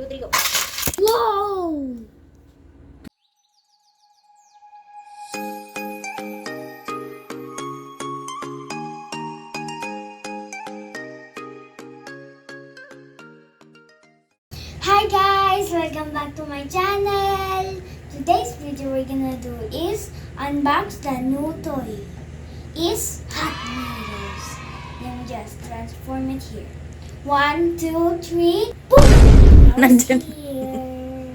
3, go. Whoa! Hi guys! Welcome back to my channel! Today's video we're gonna do is unbox the new toy. Is Hot Wheels. Let me just transform it here. 1, 2, 3, boom! Nandyan. Here.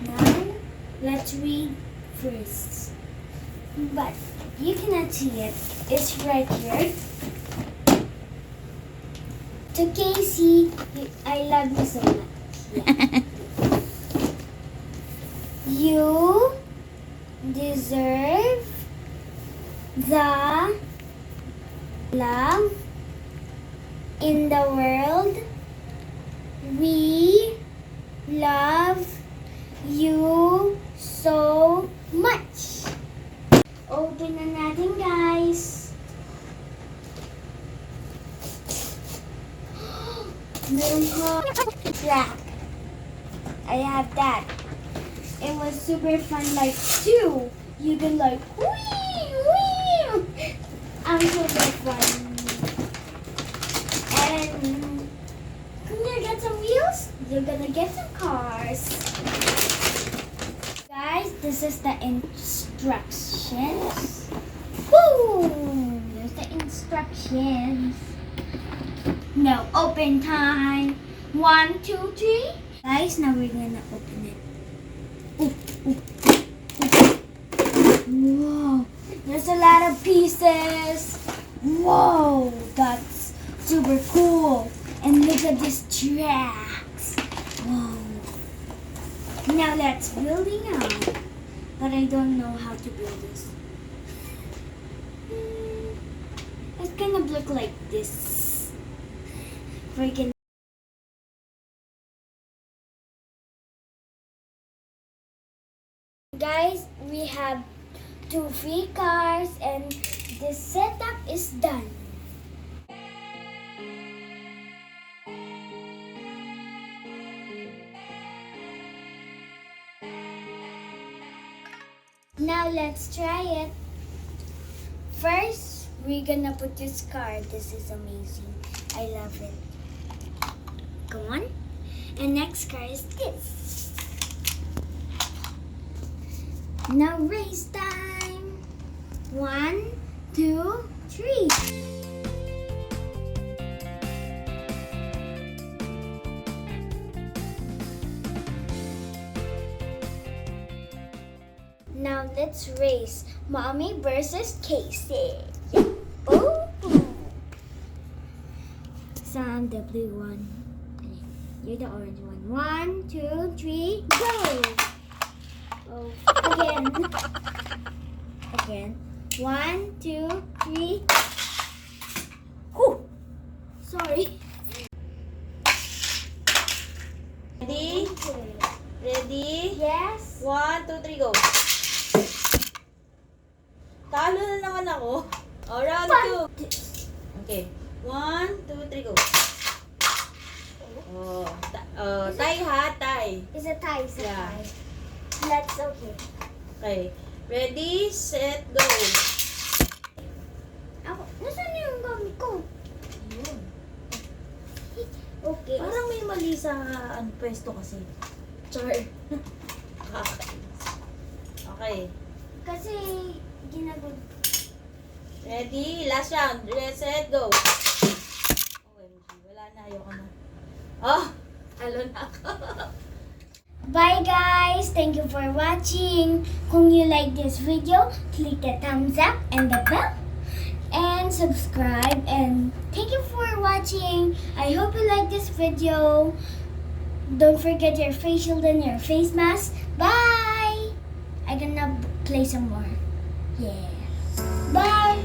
Now, let's read first. But you cannot see it. It's right here. To Casey, I love you so much. Yeah. You deserve the love in the world. We love you so much. Open na natin, guys. Meron ko black. I have that. It was super fun, like two. You can like wee wee. I'm super fun. And can you get some wheels? You're gonna get some cars. Guys, this is the instructions. Boom! There's the instructions. No, open time. 1, 2, 3. Guys, now we're gonna open it. Ooh, ooh, ooh. Whoa, there's a lot of pieces. Whoa, that's super cool. And look at these tracks. Whoa. Now let's building up. But I don't know how to build this. It's gonna look like this. Freaking guys, we have 2 free cars and the setup is done. Now let's try it. First, we're gonna put this car. This is amazing. I love it. Come on. And next car is this. Now race time. 1, 2, 3. Now let's race. Mommy versus Casey. Oh. So I'm the blue one. You're the orange one. 1, 2, 3, go! Oh, again. Again. 1, 2, 3. Oh, sorry. Ready? Ready? Yes. 1, 2, 3, go. Talo na naman ako. Oh, round 2. Okay. 1, 2, 3, go. Oh, tie ha, tie. It's a tie. It's a Yeah. tie. That's okay. Okay. Ready, set, go. Ako, nasaan na yung gamit ko? Yun. Okay. Parang may mali sa pwesto kasi. Char. Okay. Kasi, ginagod. Ready, last round. Set, go. OMG, wala na. Ayoko na. Oh, talo na ako. Bye guys! Thank you for watching. Kung you like this video, click the thumbs up and the bell. And subscribe. And thank you for watching. I hope you like this video. Don't forget your face shield and your face mask. Bye! I'm gonna play some more. Yeah. Bye!